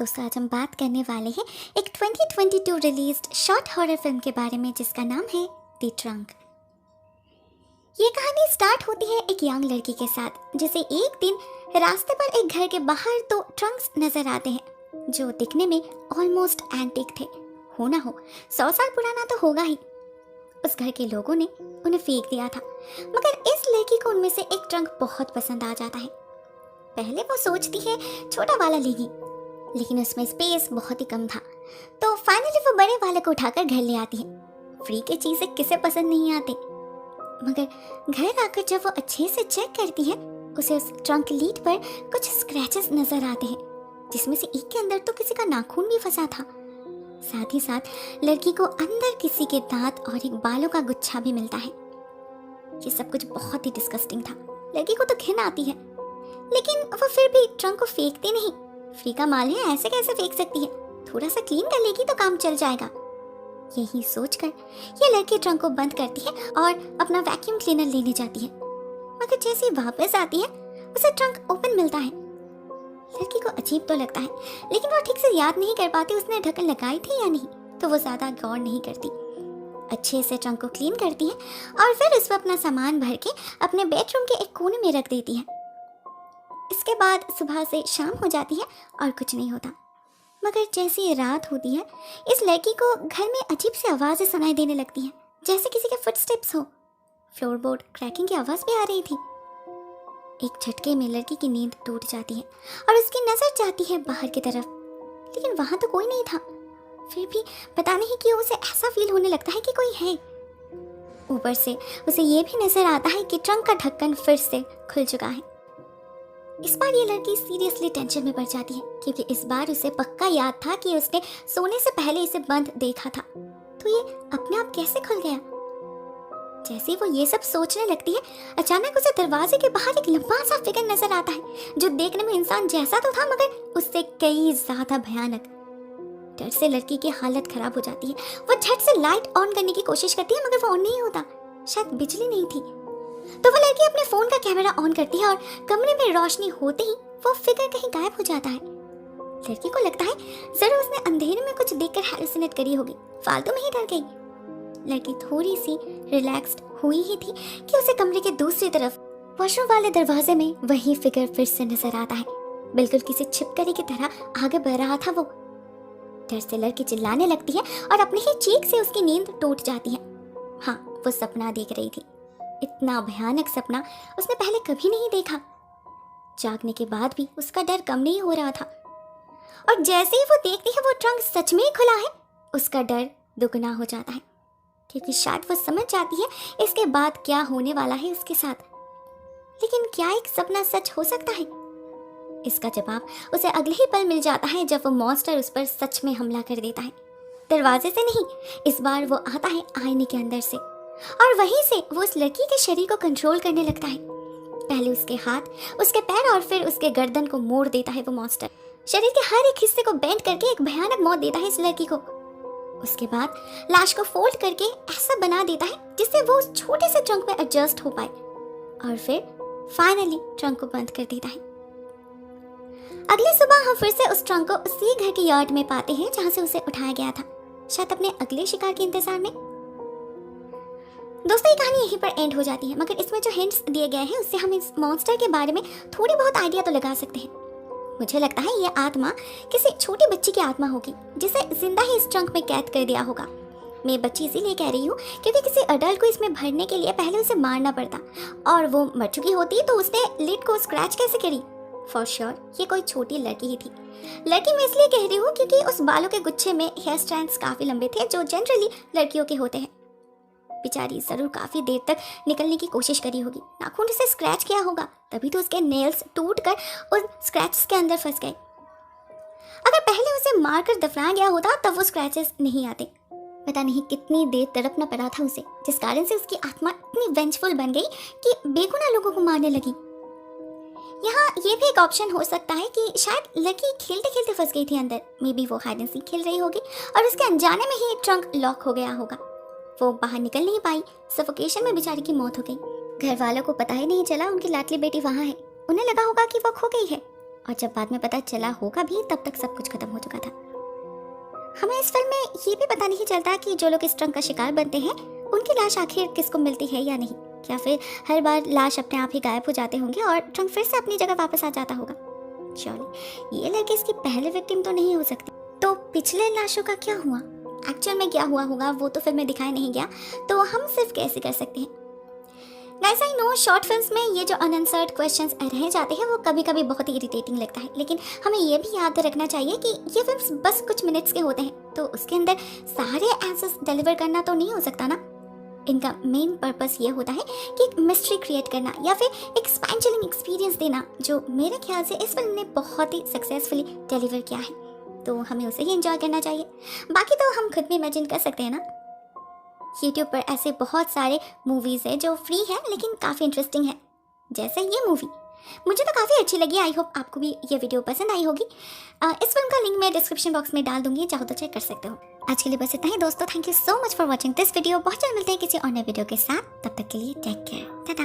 दोस्तों आज हम बात करने वाले हैं एक 2022 रिलीज्ड शॉर्ट हॉरर फिल्म के बारे में जिसका नाम है द ट्रंक। ये कहानी स्टार्ट होती है एक यंग लड़की के साथ जिसे एक दिन रास्ते पर एक घर के बाहर दो ट्रंक्स नजर आते हैं जो दिखने में ऑलमोस्ट एंटीक थे। हो ना हो 100 साल पुराना तो होगा ही। उस घर के लोगों ने उन्हें फेंक दिया था, मगर इस लड़की को उनमें से एक ट्रंक बहुत पसंद आ जाता है। पहले वो सोचती है छोटा वाला लेगी, लेकिन उसमें स्पेस बहुत ही कम था, तो फाइनली वो बड़े वाले को उठाकर घर ले आती है। फ्री की चीजें किसे पसंद नहीं आती, मगर घर आकर जब वो अच्छे से चेक करती है उसे उस ट्रंक लीड पर कुछ स्क्रैचेस नजर आते हैं, जिसमें से एक के अंदर तो किसी का नाखून भी फंसा था। साथ ही साथ लड़की को अंदर किसी के दांत और एक बालों का गुच्छा भी मिलता है। ये सब कुछ बहुत ही डिस्गस्टिंग था। लड़की को तो घिन आती है, लेकिन वो फिर भी ट्रंक को फेंकती नहीं। फ्री का माल है, ऐसे कैसे फेंक सकती है, थोड़ा सा क्लीन कर लेगी तो काम चल जाएगा। यही सोचकर ये लड़की ट्रंक को बंद करती है और अपना वैक्यूम क्लीनर लेने जाती है, मगर जैसे ही वापस आती है उसे ट्रंक ओपन मिलता है। लड़की को अजीब तो लगता है, लेकिन वो ठीक से याद नहीं कर पाती उसने ढक्कन लगाई थी या नहीं, तो वो ज्यादा गौर नहीं करती। अच्छे से ट्रंक को क्लीन करती है और फिर उस पर अपना सामान भर के अपने बेडरूम के एक कोने में रख देती है। इसके बाद सुबह से शाम हो जाती है और कुछ नहीं होता, मगर जैसे ही रात होती है इस लड़की को घर में अजीब सी आवाज़ें सुनाई देने लगती हैं, जैसे किसी के फुटस्टेप्स हो। फ्लोरबोर्ड क्रैकिंग की आवाज़ भी आ रही थी। एक झटके में लड़की की नींद टूट जाती है और उसकी नज़र जाती है बाहर की तरफ, लेकिन वहाँ तो कोई नहीं था। फिर भी पता नहीं क्यों उसे ऐसा फील होने लगता है कि कोई है। ऊपर से उसे ये भी नजर आता है कि ट्रंक का ढक्कन फिर से खुल चुका है। इस बार ये लड़की सीरियसली टेंशन में पड़ जाती है, क्योंकि इस बार उसे पक्का याद था कि उसने सोने से पहले इसे बंद देखा था, तो ये अपने आप कैसे खुल गया। जैसे वो ये सब सोचने लगती है, अचानक उसे दरवाजे के बाहर एक लंबा सा फिगर नजर आता है, जो देखने में इंसान जैसा तो था, मगर उससे कई ज्यादा भयानक। डर से लड़की की हालत खराब हो जाती है। वो झट से लाइट ऑन करने की कोशिश करती है, मगर वो ऑन नहीं होता, शायद बिजली नहीं थी। तो वो लड़की अपने फोन का कैमरा ऑन करती है और कमरे में रोशनी होते ही वो फिगर कहीं गायब हो जाता है। लड़की को लगता है जरूर उसने अंधेरे में कुछ देखकर हैलुसिनेट करी होगी, फालतू में ही डर गई। लड़की थोड़ी सी रिलैक्स्ड हुई ही थी कि उसे कमरे के दूसरी तरफ वॉशरूम वाले दरवाजे में वही फिगर फिर से नजर आता है। बिल्कुल किसी छिपकली की तरह आगे बढ़ रहा था वो। डर से लड़की चिल्लाने लगती है और अपने ही चीख से उसकी नींद टूट जाती है। हाँ, वो सपना देख रही थी। इतना भयानक सपना उसने पहले कभी नहीं देखा। जागने के बाद भी उसका डर कम नहीं हो रहा था, और जैसे ही वो देखती है वो ट्रंक सच में ही खुला है, उसका डर दुगना हो जाता है, क्योंकि शायद वो समझ जाती है इसके बाद क्या होने वाला है उसके साथ। लेकिन क्या एक सपना सच हो सकता है? इसका जवाब उसे अगले ही पल मिल जाता है, जब वो मॉन्स्टर उस पर सच में हमला कर देता है। दरवाजे से नहीं, इस बार वो आता है आईने के अंदर से, और वहीं से वो उस लड़की के शरीर को कंट्रोल करने लगता है। पहले उसके हाथ, उसके पैर और फिर उसके गर्दन को मोड़ देता है वो मॉन्स्टर। शरीर के हर एक हिस्से को बेंड करके एक भयानक मौत देता है इस लड़की को। उसके बाद लाश को फोल्ड करके ऐसा बना देता है जिससे वो उस छोटे से ट्रंक में एडजस्ट हो पाए, और फिर फाइनली ट्रंक को बंद कर देता है। अगली सुबह हम फिर से उस ट्रंक को उसी घर के यार्ड में पाते हैं जहां से उसे उठाया गया था, शायद अपने अगले शिकार के इंतजार में। दोस्तों, ये कहानी यहीं पर एंड हो जाती है, मगर इसमें जो हिंट्स दिए गए हैं उससे हम इस मॉन्स्टर के बारे में थोड़ी बहुत आइडिया तो लगा सकते हैं। मुझे लगता है ये आत्मा किसी छोटी बच्ची की आत्मा होगी, जिसे जिंदा ही इस ट्रंक में कैद कर दिया होगा। मैं बच्ची इसीलिए कह रही हूँ क्योंकि किसी अडल्ट को इसमें भरने के लिए पहले उसे मारना पड़ता, और वो मर चुकी होती तो उसने लिड को स्क्रैच कैसे करी। फॉर श्योर ये कोई छोटी लड़की ही थी। लड़की मैं इसलिए कह रही हूँ क्योंकि उस बालों के गुच्छे में हेयर स्ट्रैंड्स काफी लंबे थे, जो जनरली लड़कियों के होते हैं। बेचारी जरूर काफी देर तक निकलने की कोशिश करी होगी, नाखून से स्क्रैच किया होगा, तभी तो उसके नेल्स टूटकर उस स्क्रैचेस के अंदर फंस गए। अगर पहले उसे मारकर दफनाया गया होता तब वो स्क्रैचेस नहीं आते। पता नहीं कितनी देर तड़पना पड़ा था उसे, जिस कारण से उसकी आत्मा इतनी वेंचफुल बन गई कि बेगुनाह लोगों को मारने लगी। यहाँ ये भी एक ऑप्शन हो सकता है कि शायद लड़की खेलते खेलते फंस गई थी अंदर। मे बी वो हाइड एंड सीक खेल रही होगी और उसके अनजाने में ही ट्रंक लॉक हो गया होगा। वो बाहर निकल नहीं पाई, सफोकेशन में बेचारी की मौत हो गई। घर वालों को पता ही नहीं चला उनकी लाडली बेटी वहाँ है। उन्हें लगा होगा कि वो खो गई है, और जब बाद में पता चला होगा भी तब तक सब कुछ खत्म हो चुका था। हमें इस फिल्म में ये भी पता नहीं चलता कि जो लोग इस ट्रंक का शिकार बनते हैं उनकी लाश आखिर किसको मिलती है या नहीं, या फिर हर बार लाश अपने आप ही गायब हो जाते होंगे और ट्रंक फिर से अपनी जगह वापस आ जाता होगा। श्योरली ये लड़की इसकी पहले विक्टिम तो नहीं हो सकती। तो पिछले लाशों का क्या हुआ, एक्चुअल में क्या हुआ होगा वो तो फिल्म में दिखाया नहीं गया, तो हम सिर्फ कैसे कर सकते हैं। Guys I know short films में ये जो अनआंसर्ड क्वेश्चंस रह जाते हैं वो कभी कभी बहुत ही इरिटेटिंग लगता है, लेकिन हमें ये भी याद रखना चाहिए कि ये फिल्म्स बस कुछ मिनट्स के होते हैं, तो उसके अंदर सारे आंसर्स डिलीवर करना तो नहीं हो सकता ना। इनका मेन पर्पस ये होता है कि एक मिस्ट्री क्रिएट करना या फिर एक स्पाइन चिलिंग एक्सपीरियंस देना, जो मेरे ख्याल से इस फिल्म ने बहुत ही सक्सेसफुली डिलीवर किया है, तो हमें उसे ही एंजॉय करना चाहिए। बाकी तो हम खुद भी इमेजिन कर सकते हैं ना। यूट्यूब पर ऐसे बहुत सारे मूवीज़ है जो फ्री है लेकिन काफ़ी इंटरेस्टिंग है, जैसे ये मूवी मुझे तो काफ़ी अच्छी लगी। आई होप आपको भी ये वीडियो पसंद आई होगी। इस फिल्म का लिंक मैं डिस्क्रिप्शन बॉक्स में डाल दूंगी, चाहो तो चेक कर सकते हो। आज के लिए बस इतना ही दोस्तों, thank you so much for watching this video. बहुत जल्द मिलते हैं किसी और नए वीडियो के साथ, तब तक के लिए टेक केयर, टाटा।